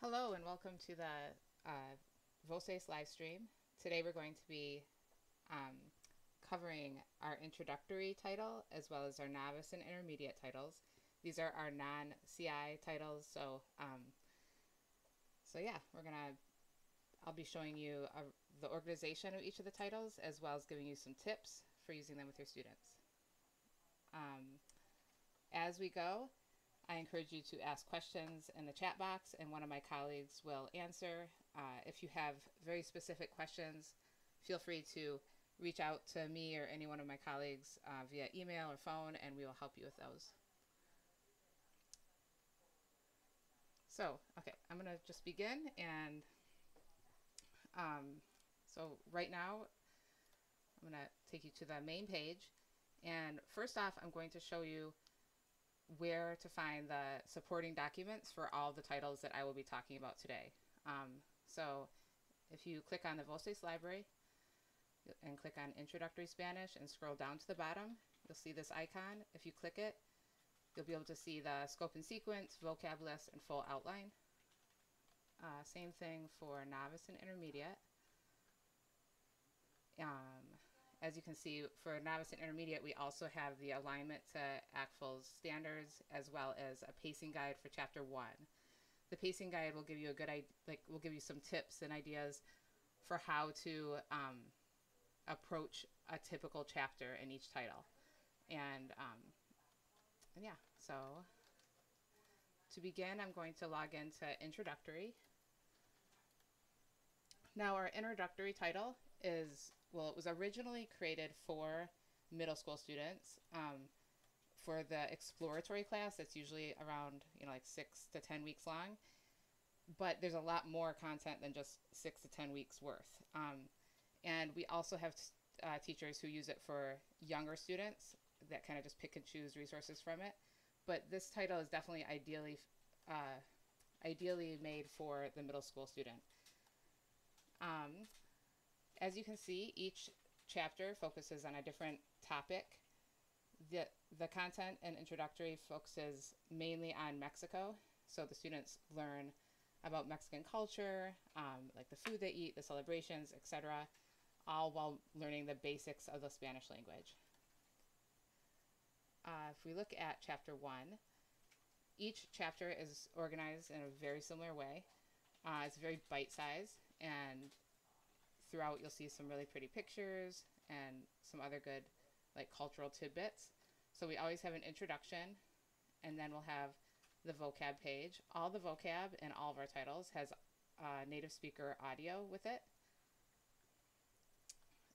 Hello and welcome to the Voces live stream. Today we're going to be covering our introductory title as well as our novice and intermediate titles. These are our non-CI titles, so yeah, I'll be showing you the organization of each of the titles as well as giving you some tips for using them with your students. As we go, I encourage you to ask questions in the chat box and one of my colleagues will answer. If you have very specific questions, feel free to reach out to me or any one of my colleagues via email or phone and we will help you with those. So, okay, I'm going to just begin and so right now I'm going to take you to the main page, and first off I'm going to show you where to find the supporting documents for all the titles that I will be talking about today. So if you click on the Voces library and click on Introductory Spanish and scroll down to the bottom, you'll see this icon. If you click it, you'll be able to see the scope and sequence, vocab list, and full outline. Same thing for novice and intermediate. As you can see, for novice and intermediate, we also have the alignment to ACTFL's standards as well as a pacing guide for Chapter 1. The pacing guide will give you a good will give you some tips and ideas for how to approach a typical chapter in each title. And yeah, so to begin, I'm going to log into Introductory. Now, our introductory title is, well, it was originally created for middle school students for the exploratory class. That's usually around, like 6 to 10 weeks long, but there's a lot more content than just 6 to 10 weeks worth. And we also have teachers who use it for younger students that kind of just pick and choose resources from it. But this title is definitely ideally made for the middle school student. As you can see, each chapter focuses on a different topic. The content and introductory focuses mainly on Mexico, so the students learn about Mexican culture, like the food they eat, the celebrations, etc., all while learning the basics of the Spanish language. If we look at Chapter 1, each chapter is organized in a very similar way. It's very bite-sized, and throughout you'll see some really pretty pictures and some other good cultural tidbits. So we always have an introduction, and then we'll have the vocab page. All the vocab in all of our titles has native speaker audio with it.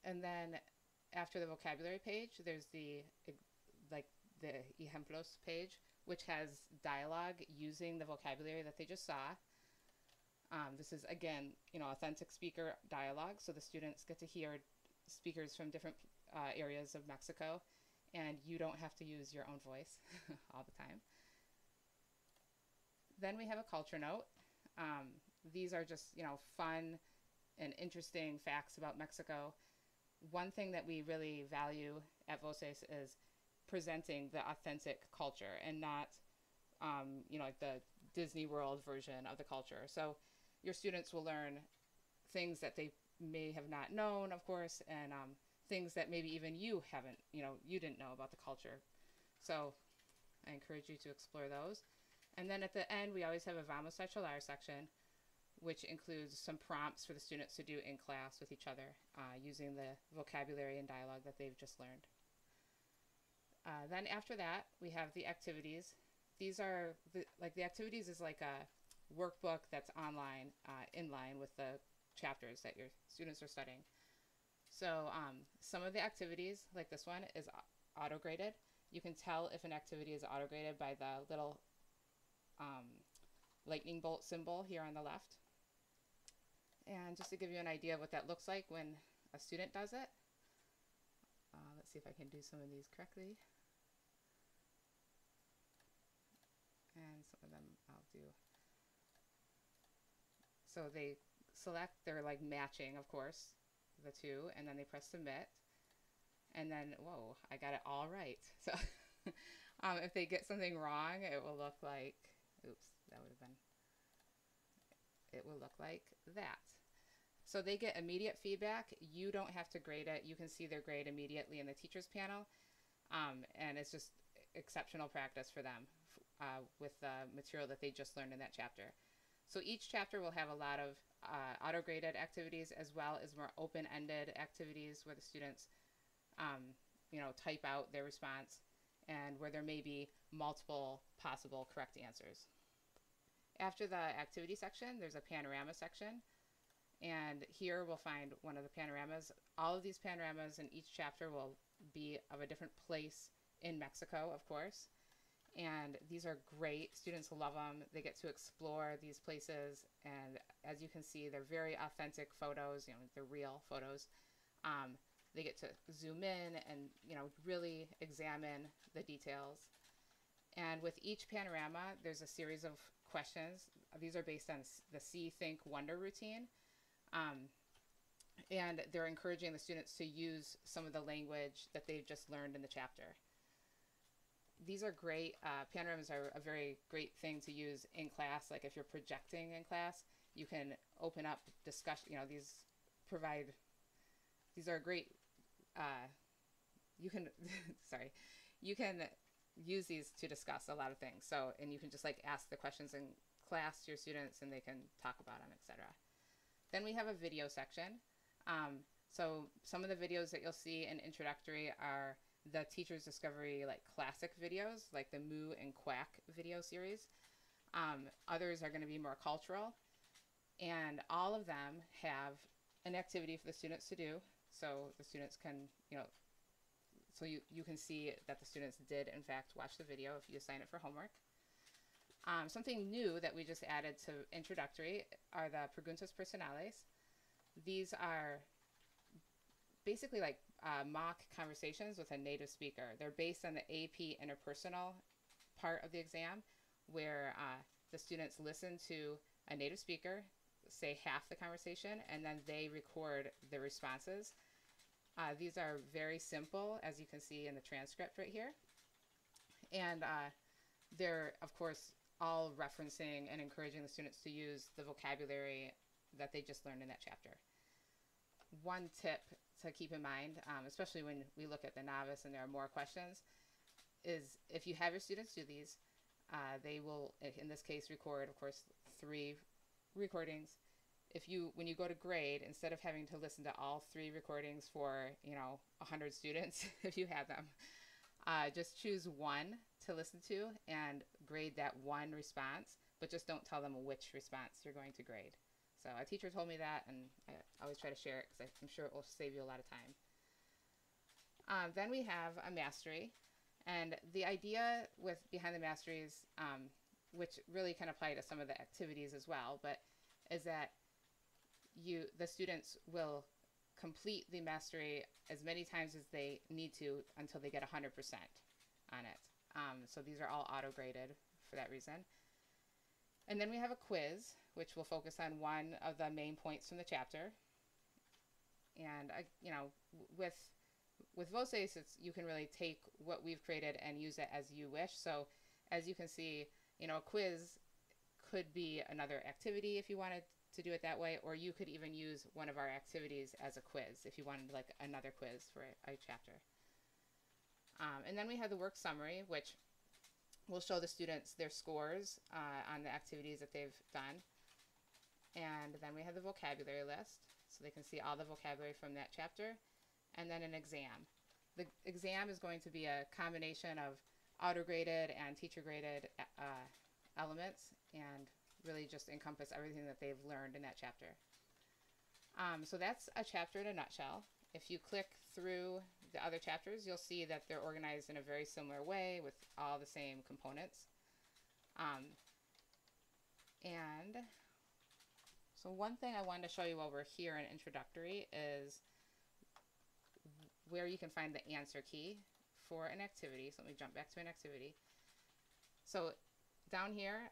And then after the vocabulary page, there's the ejemplos page, which has dialogue using the vocabulary that they just saw. This is, again, authentic speaker dialogue, so the students get to hear speakers from different areas of Mexico, and you don't have to use your own voice all the time. Then we have a culture note. These are just, fun and interesting facts about Mexico. One thing that we really value at Voces is presenting the authentic culture and not, like the Disney World version of the culture. So your students will learn things that they may have not known, of course, and things that maybe even you haven't, you didn't know about the culture. So I encourage you to explore those. And then at the end, we always have a Vamos a Charlar section, which includes some prompts for the students to do in class with each other using the vocabulary and dialogue that they've just learned. Then after that, we have the activities. These are, the activities is like a workbook that's online, in line with the chapters that your students are studying. So some of the activities, like this one, is auto-graded. You can tell if an activity is auto-graded by the little lightning bolt symbol here on the left. And just to give you an idea of what that looks like when a student does it, let's see if I can do some of these correctly. And some of them I'll do. So they select, they're matching, of course, the two, and then they press submit. And then, whoa, I got it all right. So if they get something wrong, it will look like, oops, that would have been, it will look like that. So they get immediate feedback. You don't have to grade it. You can see their grade immediately in the teacher's panel. And it's just exceptional practice for them with the material that they just learned in that chapter. So each chapter will have a lot of auto-graded activities as well as more open-ended activities where the students type out their response and where there may be multiple possible correct answers. After the activity section, there's a panorama section. And here we'll find one of the panoramas. All of these panoramas in each chapter will be of a different place in Mexico, of course. And these are great. Students love them. They get to explore these places. And as you can see, they're very authentic photos. They're real photos. They get to zoom in and, really examine the details. And with each panorama, there's a series of questions. These are based on the See, Think, Wonder routine. And they're encouraging the students to use some of the language that they've just learned in the chapter. These are great. Panoramas are a very great thing to use in class. Like if you're projecting in class, you can open up discussion. These are great. You can use these to discuss a lot of things. So, and you can just ask the questions in class to your students and they can talk about them, etc. Then we have a video section. So some of the videos that you'll see in Introductory are the Teacher's Discovery classic videos, like the Moo and Quack video series. Others are going to be more cultural. And all of them have an activity for the students to do. So the students can, so you can see that the students did in fact watch the video if you assign it for homework. Something new that we just added to Introductory are the Preguntas Personales. These are basically mock conversations with a native speaker. They're based on the AP interpersonal part of the exam where the students listen to a native speaker say half the conversation and then they record the responses. These are very simple, as you can see in the transcript right here. And they're, of course, all referencing and encouraging the students to use the vocabulary that they just learned in that chapter. One tip to keep in mind, especially when we look at the novice and there are more questions, is if you have your students do these, they will, in this case, record, of course, 3 recordings. When you go to grade, instead of having to listen to all 3 recordings for, 100 students, if you have them, just choose 1 to listen to and grade that 1 response, but just don't tell them which response you're going to grade. So a teacher told me that, and I always try to share it because I'm sure it will save you a lot of time. Then we have a mastery, and the idea behind the masteries, which really can apply to some of the activities as well, but is that the students will complete the mastery as many times as they need to until they get 100% on it. So these are all auto-graded for that reason. And then we have a quiz, which will focus on one of the main points from the chapter. And with Voces, you can really take what we've created and use it as you wish. So as you can see, a quiz could be another activity if you wanted to do it that way, or you could even use one of our activities as a quiz if you wanted another quiz for a chapter. And then we have the work summary, which will show the students their scores on the activities that they've done. And then we have the vocabulary list, so they can see all the vocabulary from that chapter. And then an exam. The exam is going to be a combination of auto-graded and teacher-graded elements, and really just encompass everything that they've learned in that chapter. So that's a chapter in a nutshell. If you click through the other chapters, you'll see that they're organized in a very similar way with all the same components. And so one thing I wanted to show you over here in Introductory is where you can find the answer key for an activity. So let me jump back to an activity. So down here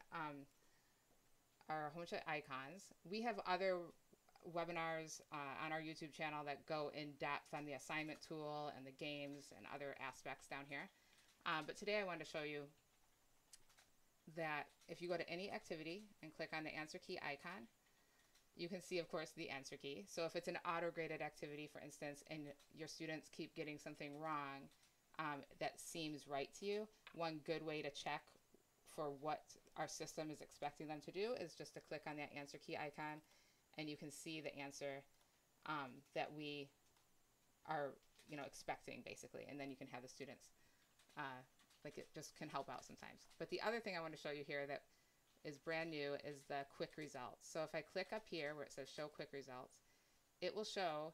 are a whole bunch of icons. We have other webinars on our YouTube channel that go in depth on the assignment tool and the games and other aspects down here. But today I wanted to show you that if you go to any activity and click on the answer key icon, you can see, of course, the answer key. So if it's an auto-graded activity, for instance, and your students keep getting something wrong that seems right to you, one good way to check for what our system is expecting them to do is just to click on that answer key icon, and you can see the answer that we are, expecting, basically, and then you can have the students, like, it just can help out sometimes. But the other thing I want to show you here that is brand new is the quick results. So if I click up here where it says show quick results, it will show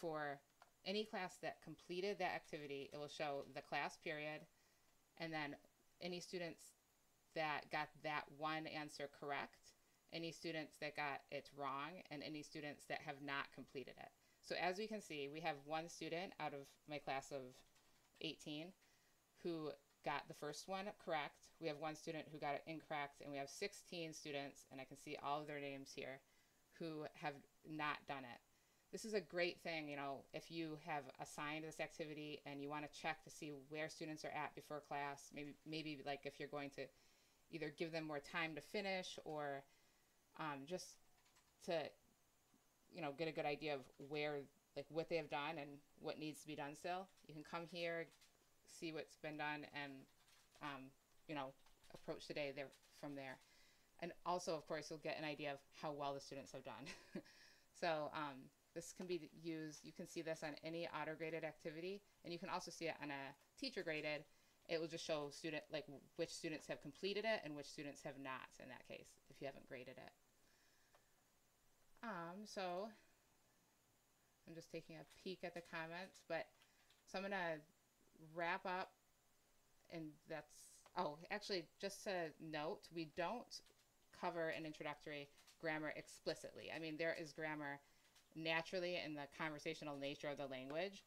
for any class that completed that activity, it will show the class period, and then any students that got that one answer correct, any students that got it wrong, and any students that have not completed it. So as we can see, we have one student out of my class of 18 who got the first one correct. We have one student who got it incorrect, and we have 16 students, and I can see all of their names here, who have not done it. This is a great thing, if you have assigned this activity and you want to check to see where students are at before class, maybe like if you're going to either give them more time to finish or just to, get a good idea of where, like, what they have done and what needs to be done still. You can come here, see what's been done, and, approach the day there from there. And also, of course, you'll get an idea of how well the students have done. So this can be used, you can see this on any auto-graded activity, and you can also see it on a teacher-graded. It will just show which students have completed it and which students have not, in that case, if you haven't graded it. So I'm just taking a peek at the comments, so I'm going to wrap up, and actually, just to note, we don't cover an introductory grammar explicitly. I mean, there is grammar naturally in the conversational nature of the language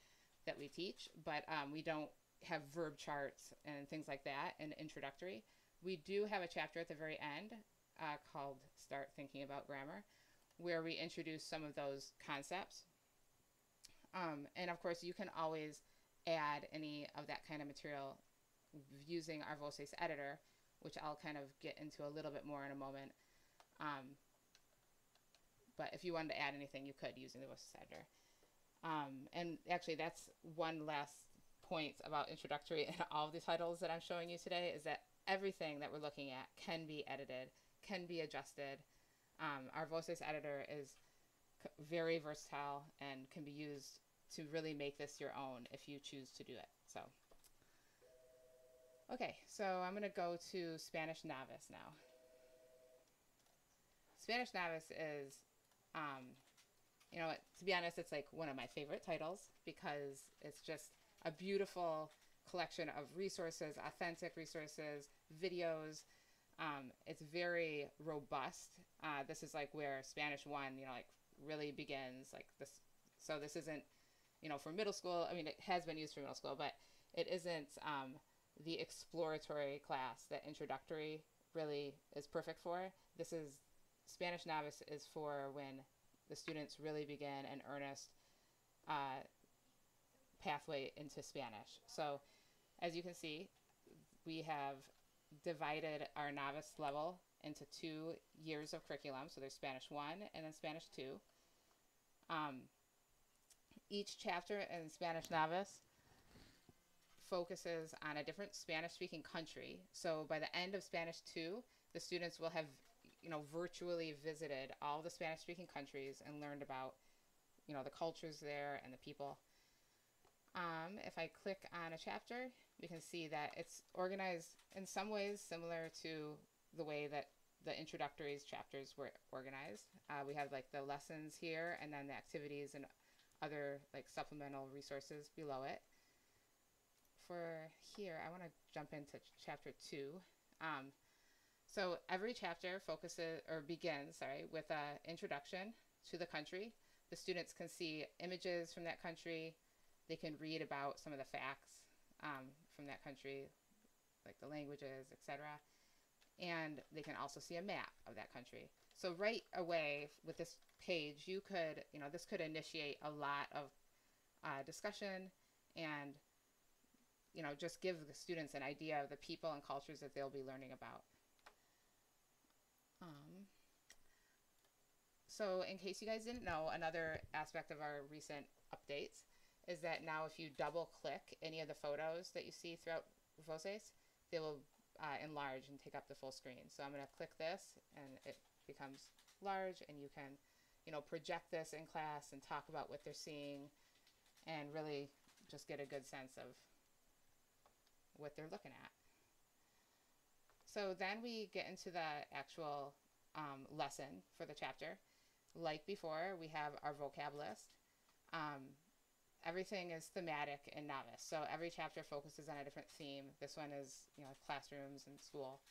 that we teach, but we don't have verb charts and things like that in introductory. We do have a chapter at the very end called Start Thinking About Grammar, where we introduce some of those concepts. And of course, you can always add any of that kind of material using our Voces editor, which I'll kind of get into a little bit more in a moment. But if you wanted to add anything, you could using the Voces editor. And actually, that's one last point about introductory and all of the titles that I'm showing you today, is that everything that we're looking at can be edited, can be adjusted. Our Voces editor is very versatile and can be used to really make this your own if you choose to do it. So, okay, so I'm going to go to Spanish Novice now. Spanish Novice is, to be honest, it's like one of my favorite titles because it's just a beautiful collection of resources, authentic resources, videos. It's very robust. This is like where Spanish 1, really begins, like this. So this isn't, for middle school. I mean, it has been used for middle school, but it isn't the exploratory class that introductory really is perfect for. Spanish Novice is for when the students really begin an earnest pathway into Spanish. So as you can see, we have divided our novice level into 2 years of curriculum. So there's Spanish 1 and then Spanish 2. Each chapter in Spanish Novice focuses on a different Spanish-speaking country. So by the end of Spanish 2, the students will have, virtually visited all the Spanish-speaking countries and learned about, the cultures there and the people. If I click on a chapter, we can see that it's organized in some ways similar to the way that the introductory chapters were organized. We have like the lessons here and then the activities and other like supplemental resources below it. For here, I want to jump into chapter 2. So every chapter begins with an introduction to the country. The students can see images from that country. They can read about some of the facts from that country, like the languages, etc. And they can also see a map of that country. So right away with this page, you could, this could initiate a lot of discussion and, just give the students an idea of the people and cultures that they'll be learning about. So in case you guys didn't know, another aspect of our recent updates is that now if you double click any of the photos that you see throughout Voces, they will enlarge and take up the full screen. So I'm going to click this and it becomes large, and you can, you know, project this in class and talk about what they're seeing and really just get a good sense of what they're looking at. So then we get into the actual lesson for the chapter. Like before, we have our vocab list. Everything is thematic in Novice, so every chapter focuses on a different theme. This one is, you know, classrooms and school.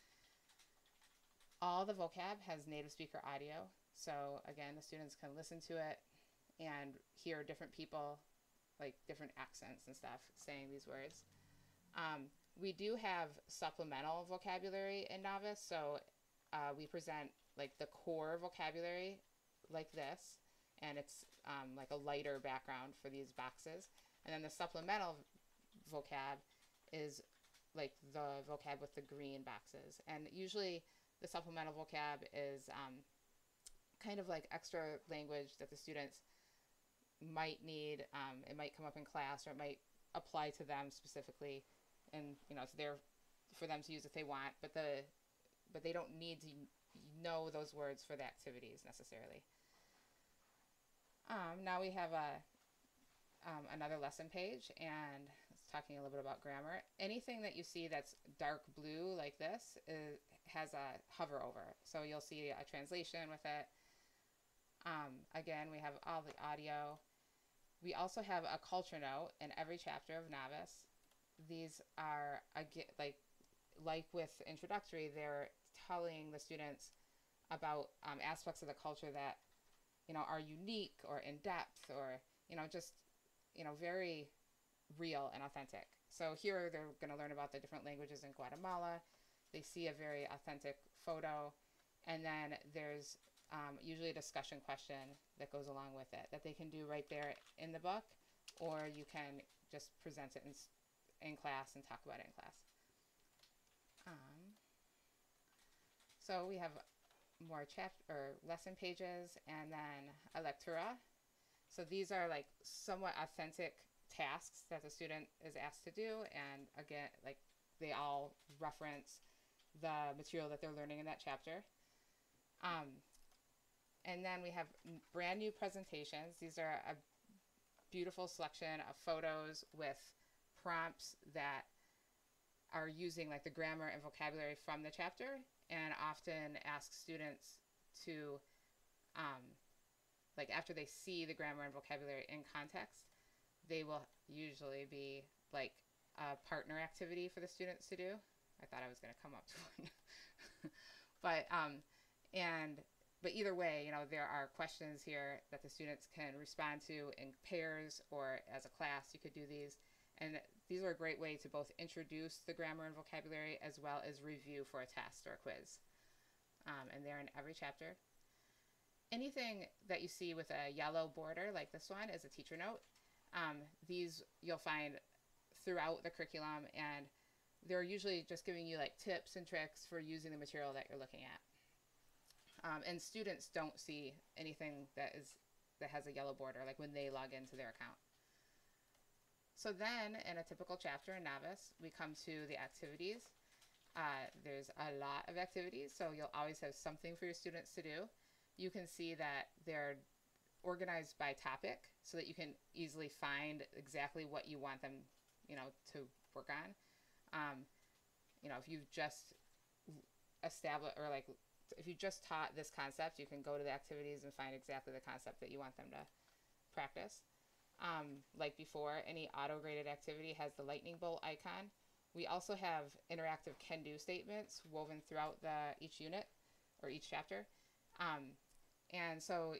All the vocab has native speaker audio, so again, the students can listen to it and hear different people, like different accents and stuff, saying these words. We do have supplemental vocabulary in Novice, so we present like the core vocabulary like this, and it's like a lighter background for these boxes. And then the supplemental vocab is like the vocab with the green boxes. And usually the supplemental vocab is kind of like extra language that the students might need. It might come up in class, or it might apply to them specifically, and you know, it's there for them to use if they want, but they don't need to know those words for the activities necessarily. Now we have another lesson page, and it's talking a little bit about grammar. Anything that you see that's dark blue like this has a hover over, so you'll see a translation with it. Again, we have all the audio. We also have a culture note in every chapter of Novice. These are, like with Introductory, they're telling the students about aspects of the culture that, you know, are unique or in depth, or, you know, just, you know, very real and authentic. So here they're going to learn about the different languages in Guatemala. They see a very authentic photo, and then there's usually a discussion question that goes along with it that they can do right there in the book, or you can just present it in class and talk about it in class. So we have more lesson pages, and then a lectura. So these are like somewhat authentic tasks that the student is asked to do, and again, like they all reference the material that they're learning in that chapter. And then we have brand new presentations. These are a beautiful selection of photos with prompts that are using like the grammar and vocabulary from the chapter, and often ask students to, like after they see the grammar and vocabulary in context, they will usually be like a partner activity for the students to do. I thought I was going to come up to one. But either way, you know, there are questions here that the students can respond to in pairs or as a class. You could do these. And these are a great way to both introduce the grammar and vocabulary as well as review for a test or a quiz. And they're in every chapter. Anything that you see with a yellow border like this one is a teacher note. These you'll find throughout the curriculum, and they're usually just giving you like tips and tricks for using the material that you're looking at. And students don't see anything that has a yellow border, like when they log into their account. So then, in a typical chapter in Novice, we come to the activities. There's a lot of activities, so you'll always have something for your students to do. You can see that they're organized by topic, so that you can easily find exactly what you want them, you know, to work on. You know, if you've just established, or like, if you just taught this concept, you can go to the activities and find exactly the concept that you want them to practice. Like before, any auto-graded activity has the lightning bolt icon. We also have interactive Kendu statements woven throughout each unit or each chapter. And so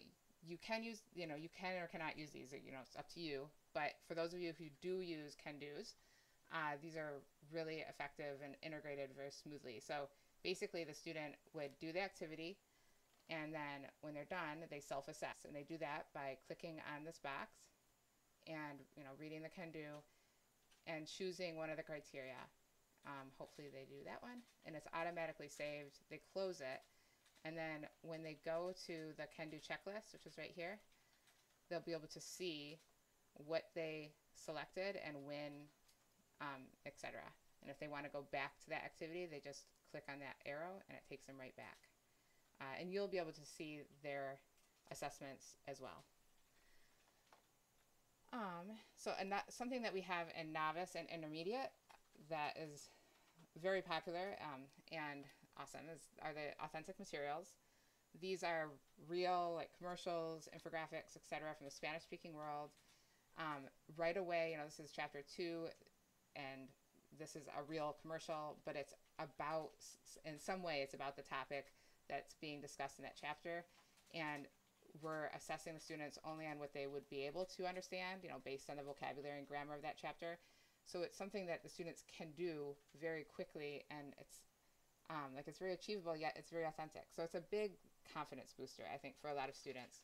you can use, you know, you can or cannot use these, you know, it's up to you. But for those of you who do use Kendus, these are really effective and integrated very smoothly. So basically the student would do the activity, and then when they're done, they self-assess. And they do that by clicking on this box and, you know, reading the Kendu and choosing one of the criteria. Hopefully they do that one, and it's automatically saved. They close it, And then when they go to the Kendu checklist, which is right here, they'll be able to see what they selected and when, etc. And if they want to go back to that activity, they just click on that arrow and it takes them right back. And you'll be able to see their assessments as well. So something that we have in Novice and Intermediate that is very popular and awesome are the authentic materials. These are real, like, commercials, infographics, etc. from the Spanish-speaking world. Right away, this is chapter 2, and this is a real commercial, but it's about, in some way, it's about the topic that's being discussed in that chapter. And we're assessing the students only on what they would be able to understand, based on the vocabulary and grammar of that chapter. So it's something that the students can do very quickly, and it's it's very achievable, yet it's very authentic. So it's a big confidence booster, I think, for a lot of students.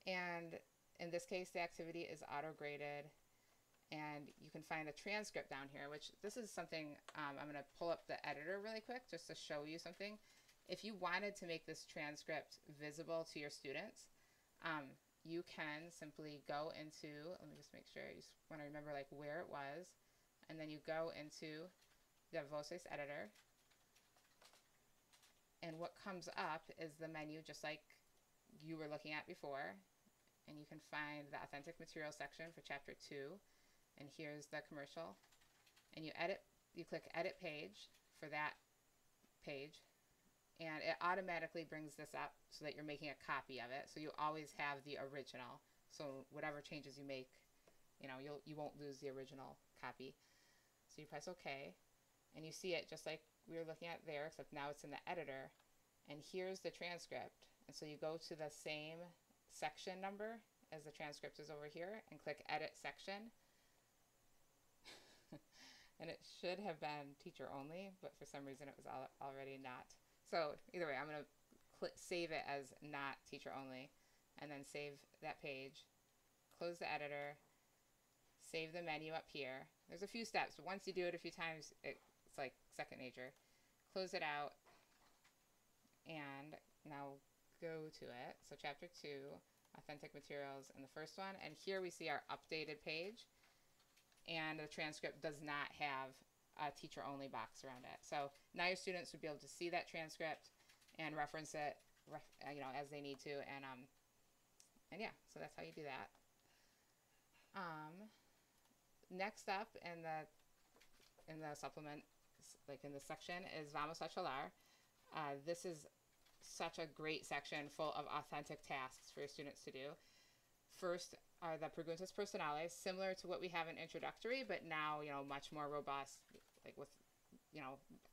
And in this case, the activity is auto-graded, and you can find the transcript down here, which this is something, I'm going to pull up the editor really quick just to show you something. If you wanted to make this transcript visible to your students, you can simply go into, let me just make sure, you just want to remember where it was, and then you go into the Voces editor, and what comes up is the menu just like you were looking at before, and you can find the authentic material section for chapter 2, and here's the commercial, and you click edit page for that page, and it automatically brings this up so that you're making a copy of it, so you always have the original, so whatever changes you make, you won't lose the original copy. So you press OK, and you see it just like we were looking at there, except now it's in the editor, and here's the transcript. And so you go to the same section number as the transcript is over here and click edit section. And it should have been teacher only, but for some reason it was already not. So either way, I'm going to save it as not teacher only, and then save that page, close the editor, save the menu up here. There's a few steps, but once you do it a few times, it's like second nature. Close it out, and now go to it. So chapter 2, authentic materials, and the first one, and here we see our updated page, and the transcript does not have a teacher only box around it. So now your students would be able to see that transcript and reference it as they need to, and yeah, so that's how you do that. Next up in the supplement, in this section, is Vamos a Charlar. This is such a great section full of authentic tasks for your students to do. First are the preguntas personales, similar to what we have in Introductory, but now, much more robust, with,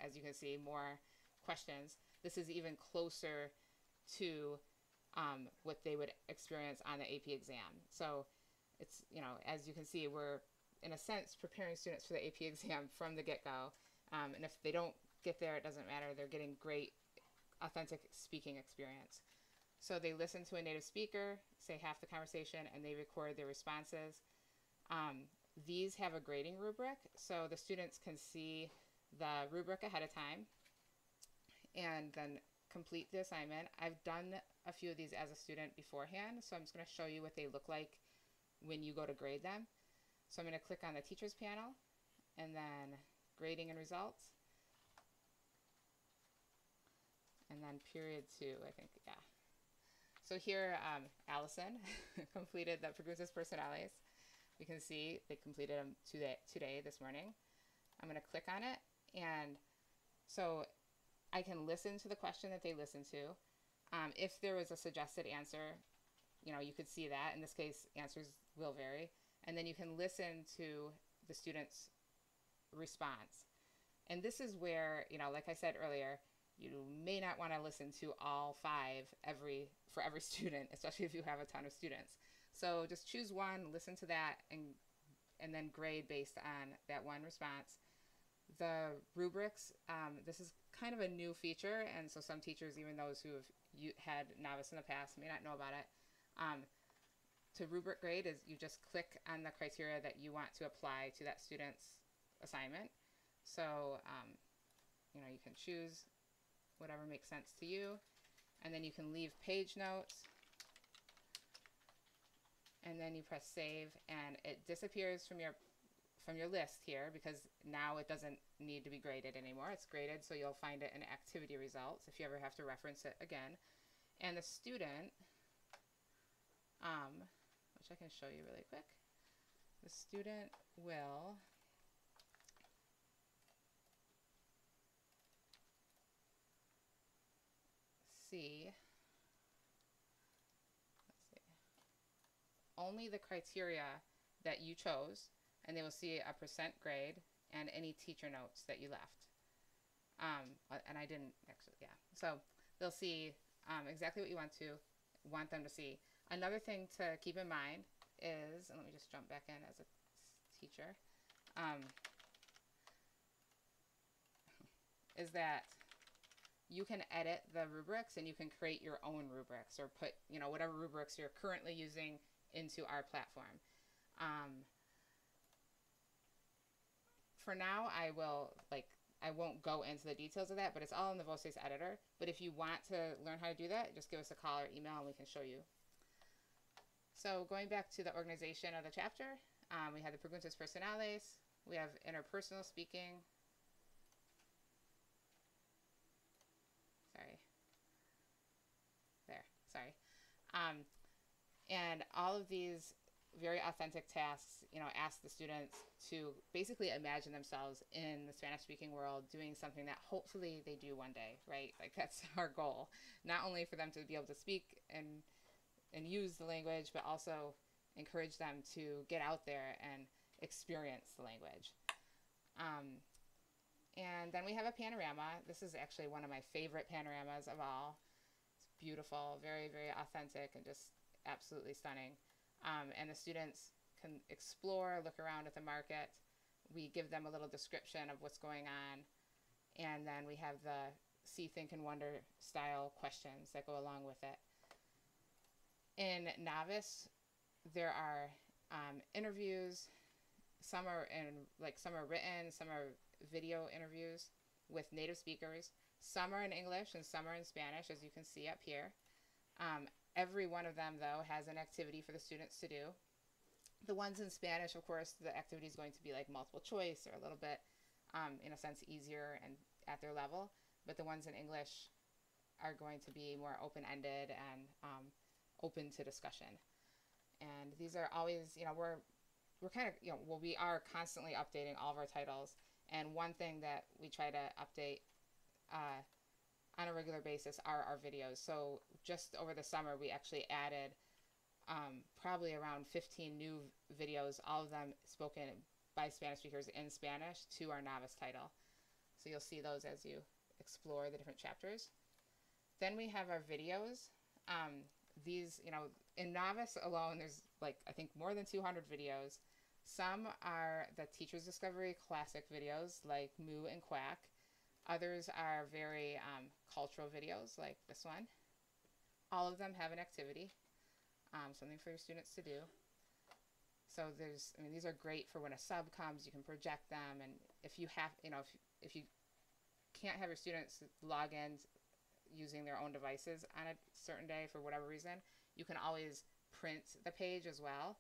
as you can see, more questions. This is even closer to what they would experience on the AP exam. So it's, as you can see, we're, in a sense, preparing students for the AP exam from the get-go. And if they don't get there, it doesn't matter. They're getting great, authentic speaking experience. So they listen to a native speaker, say half the conversation, and they record their responses. These have a grading rubric, so the students can see the rubric ahead of time and then complete the assignment. I've done a few of these as a student beforehand, so I'm just going to show you what they look like when you go to grade them. So I'm going to click on the teachers panel, and then grading and results, and then period 2, I think, yeah. So here, Allison completed the preguntas personales. We can see they completed them today, this morning. I'm going to click on it, and so I can listen to the question that they listened to. If there was a suggested answer, you could see that. In this case, answers will vary. And then you can listen to the student's response. And this is where, like I said earlier, you may not want to listen to all 5 for every student, especially if you have a ton of students. So just choose one, listen to that, and then grade based on that one response. The rubrics, this is kind of a new feature, and so some teachers, even those who have had Novice in the past, may not know about it. To rubric grade is you just click on the criteria that you want to apply to that student's assignment. So, you can choose whatever makes sense to you. And then you can leave page notes. And then you press save, and it disappears from your list here because now it doesn't need to be graded anymore. It's graded, so you'll find it in activity results if you ever have to reference it again. And the student, which I can show you really quick, the student will see, only the criteria that you chose, and they will see a percent grade and any teacher notes that you left. And I didn't actually, yeah. So they'll see exactly what you want them to see. Another thing to keep in mind is, and let me just jump back in as a teacher, is that you can edit the rubrics and you can create your own rubrics or put, whatever rubrics you're currently using into our platform. For now, I won't go into the details of that, but it's all in the Voces editor. But if you want to learn how to do that, just give us a call or email and we can show you. So going back to the organization of the chapter, we have the preguntas personales, we have interpersonal speaking. Sorry. And all of these very authentic tasks, ask the students to basically imagine themselves in the Spanish-speaking world doing something that hopefully they do one day, right? Like that's our goal. Not only for them to be able to speak and use the language, but also encourage them to get out there and experience the language. And then we have a panorama. This is actually one of my favorite panoramas of all. It's beautiful, very, very authentic, and just absolutely stunning. And the students can explore, look around at the market. We give them a little description of what's going on. And then we have the see, think, and wonder style questions that go along with it. In Novice, there are interviews. Some are written, some are video interviews with native speakers. Some are in English and some are in Spanish, as you can see up here. Every one of them, though, has an activity for the students to do. The ones in Spanish, of course, the activity is going to be like multiple choice or a little bit, in a sense, easier and at their level. But the ones in English are going to be more open-ended and open to discussion. And these are always, we're kind of, we are constantly updating all of our titles. And one thing that we try to update on a regular basis are our videos. So just over the summer, we actually added probably around 15 new videos, all of them spoken by Spanish speakers in Spanish, to our Novice title. So you'll see those as you explore the different chapters. Then we have our videos. These, in Novice alone, there's I think more than 200 videos. Some are the Teacher's Discovery classic videos like Moo and Quack. Others are very cultural videos like this one. All of them have an activity, something for your students to do. So these are great for when a sub comes, you can project them, and if you have, if you can't have your students log in using their own devices on a certain day for whatever reason, you can always print the page as well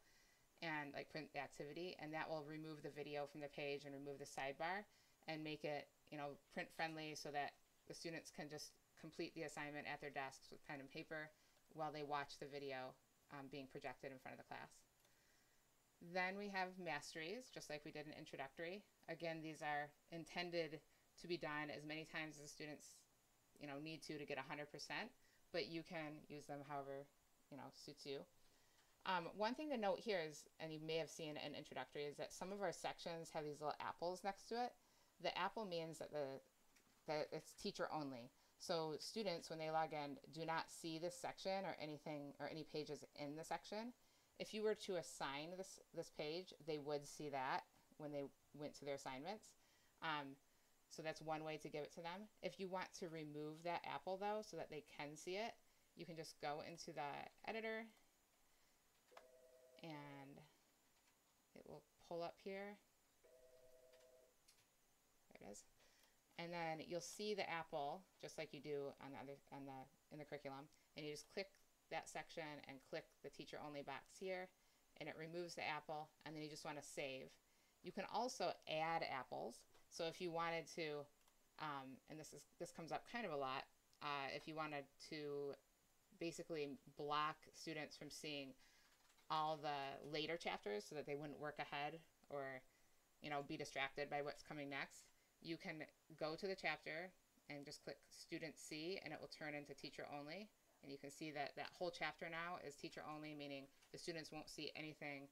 and print the activity, and that will remove the video from the page and remove the sidebar and make it print friendly so that the students can just complete the assignment at their desks with pen and paper while they watch the video being projected in front of the class. Then we have Masteries, just like we did in Introductory. Again, these are intended to be done as many times as the students need to get 100%, but you can use them however suits you. One thing to note here is, and you may have seen in Introductory, is that some of our sections have these little apples next to it. The apple means that it's teacher only. So students, when they log in, do not see this section or anything or any pages in the section. If you were to assign this page, they would see that when they went to their assignments. So that's one way to give it to them. If you want to remove that apple, though, so that they can see it, you can just go into the editor and it will pull up here. There it is. And then you'll see the apple just like you do on the in the curriculum, and you just click that section and click the teacher only box here, and it removes the apple, and then you just want to save. You can also add apples. So if you wanted to, and this comes up kind of a lot, if you wanted to basically block students from seeing all the later chapters so that they wouldn't work ahead or, you know, be distracted by what's coming next, you can go to the chapter and just click Student C, and it will turn into Teacher Only. And you can see that that whole chapter now is Teacher Only, meaning the students won't see anything,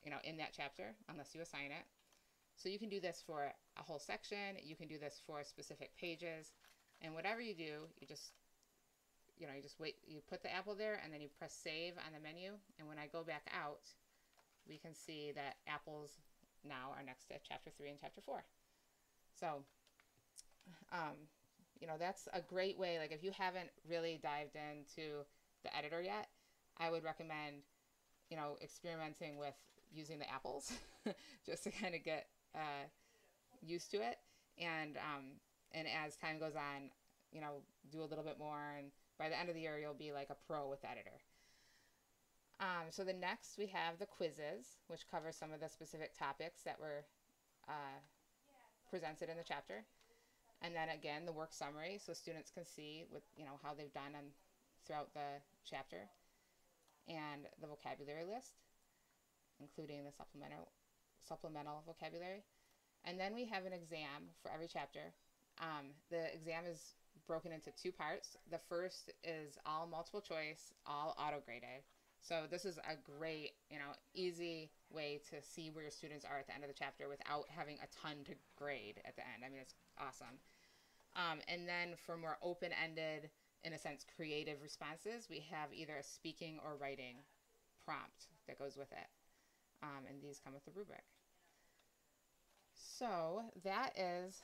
you know, in that chapter unless you assign it. So you can do this for a whole section. You can do this for specific pages. And whatever you do, you just wait, you put the apple there, and then you press save on the menu. And when I go back out, we can see that apples now are next to chapter 3 and chapter 4. So, you know, that's a great way. Like if you haven't really dived into the editor yet, I would recommend, you know, experimenting with using the apples just to kind of get used to it. And as time goes on, you know, do a little bit more, and by the end of the year, you'll be like a pro with the editor. So the next we have the quizzes, which cover some of the specific topics that were presented in the chapter. And then again, the work summary, so students can see what, you know, how they've done throughout the chapter. And the vocabulary list, including the supplemental vocabulary. And then we have an exam for every chapter. The exam is broken into 2 parts. The first is all multiple choice, all auto-graded. So this is a great, you know, easy way to see where your students are at the end of the chapter without having a ton to grade at the end. I mean, it's awesome. And then for more open-ended, in a sense, creative responses, we have either a speaking or writing prompt that goes with it. And these come with the rubric. So that is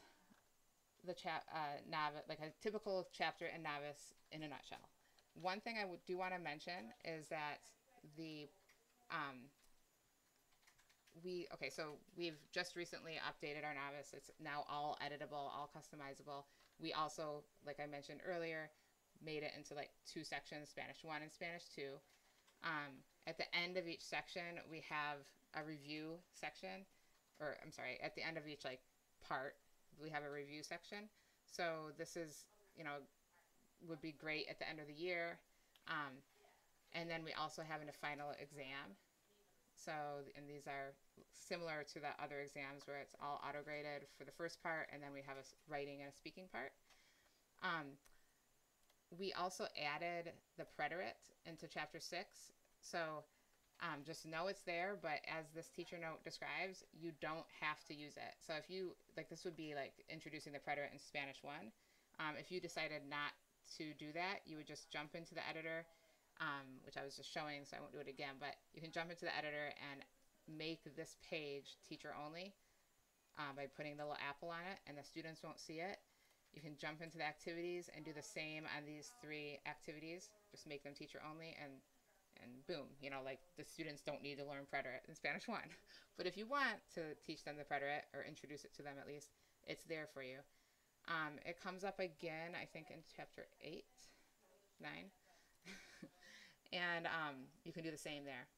the Novice, like a typical chapter in Novice in a nutshell. One thing I do want to mention is that so we've just recently updated our Novice. It's now all editable, all customizable. We also, like I mentioned earlier, made it into like 2 sections, Spanish 1 and Spanish 2. At the end of each section, we have a review section, or I'm sorry, at the end of each like part, we have a review section. So this is, you know, would be great at the end of the year. And then we also have a final exam. So, and these are similar to the other exams where it's all auto-graded for the first part, and then we have a writing and a speaking part. We also added the preterite into chapter 6. So just know it's there, but as this teacher note describes, you don't have to use it. So if you, like, this would be like introducing the preterite in Spanish 1. If you decided not to do that, you would just jump into the editor, which I was just showing, so I won't do it again, but you can jump into the editor and make this page teacher only by putting the little apple on it, and the students won't see it. You can jump into the activities and do the same on these 3 activities, just make them teacher only, and boom, you know, like the students don't need to learn preterite in Spanish 1. But if you want to teach them the preterite or introduce it to them at least, it's there for you. It comes up again, I think, in chapter 8, 9. And you can do the same there.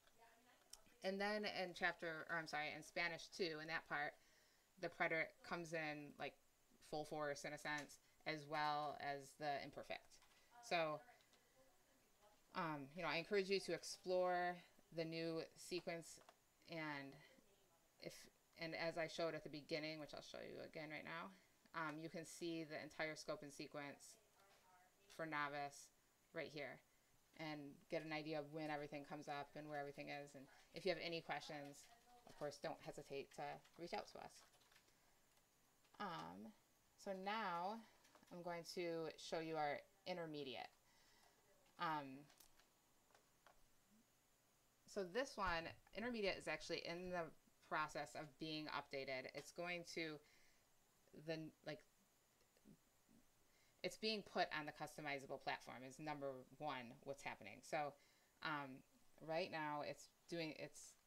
And then in in Spanish 2, in that part, the preterite comes in like full force in a sense, as well as the imperfect. So, you know, I encourage you to explore the new sequence, and as I showed at the beginning, which I'll show you again right now, you can see the entire scope and sequence for Novice right here, and get an idea of when everything comes up and where everything is. And if you have any questions, of course, don't hesitate to reach out to us. So now I'm going to show you our intermediate. So this one, intermediate, is actually in the process of being updated. It's going to it's being put on the customizable platform is number 1, what's happening. So right now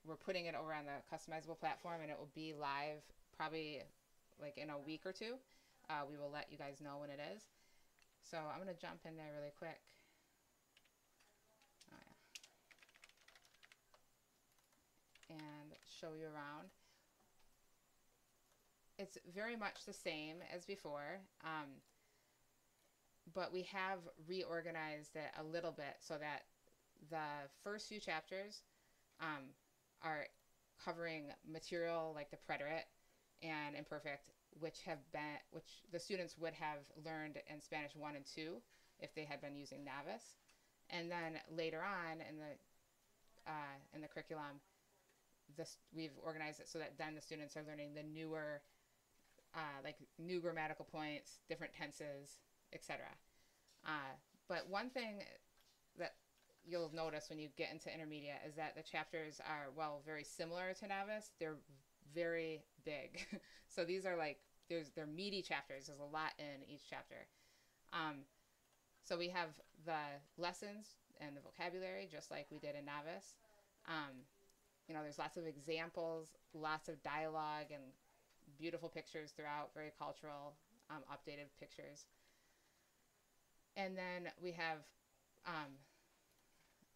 we're putting it over on the customizable platform, and it will be live probably like in a week or 2. we will let you guys know when it is. So I'm going to jump in there really quick. Oh, yeah. And show you around. It's very much the same as before, but we have reorganized it a little bit so that the first few chapters are covering material like the preterite and imperfect, which the students would have learned in Spanish 1 and 2 if they had been using Novice. And then later on in the curriculum, we've organized it so that then the students are learning the newer, like new grammatical points, different tenses, etc. But one thing that you'll notice when you get into intermediate is that the chapters are, well, very similar to Novice. They're very big. So these are like, they're meaty chapters. There's a lot in each chapter. So we have the lessons and the vocabulary, just like we did in Novice. You know, there's lots of examples, lots of dialogue, and beautiful pictures throughout, very cultural, updated pictures. And then we have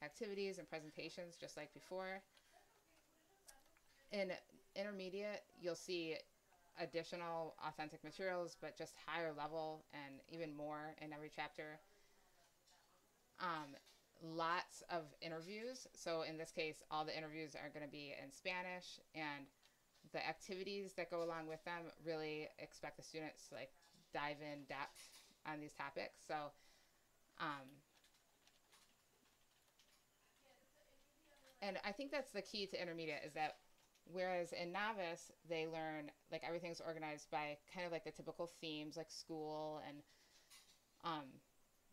activities and presentations, just like before. In intermediate, you'll see additional authentic materials, but just higher level and even more in every chapter. Lots of interviews. So in this case, all the interviews are going to be in Spanish, and the activities that go along with them really expect the students to like dive in depth on these topics. So and I think that's the key to intermediate, is that whereas in Novice they learn like everything's organized by kind of like the typical themes like school and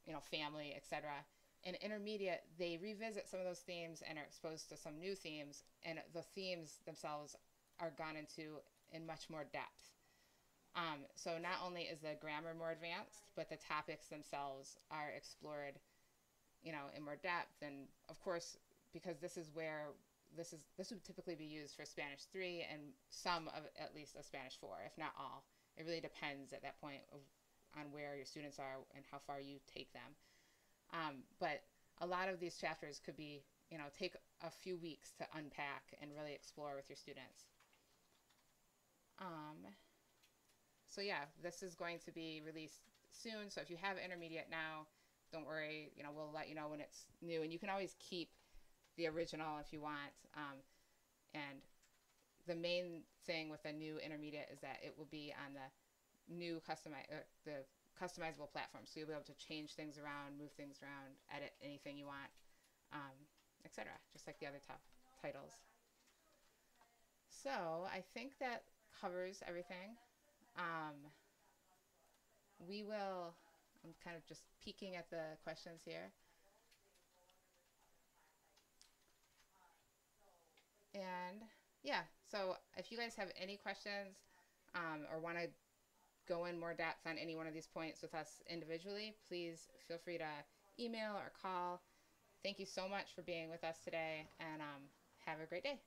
you know, family, etc. In intermediate, they revisit some of those themes and are exposed to some new themes, and the themes themselves are gone into in much more depth. So not only is the grammar more advanced, but the topics themselves are explored, you know, in more depth. And of course, because this would typically be used for Spanish 3 and some of at least a Spanish 4, if not all. It really depends at that point on where your students are and how far you take them. But a lot of these chapters could be, you know, take a few weeks to unpack and really explore with your students. So yeah, this is going to be released soon. So if you have intermediate now, don't worry, you know, we'll let you know when it's new. And you can always keep the original if you want. And the main thing with a new intermediate is that it will be on the new customizable platform. So you'll be able to change things around, move things around, edit anything you want, etc. Just like the other top titles. So I think that covers everything. I'm kind of just peeking at the questions here. And yeah, so if you guys have any questions or want to go in more depth on any one of these points with us individually, please feel free to email or call. Thank you so much for being with us today, and have a great day.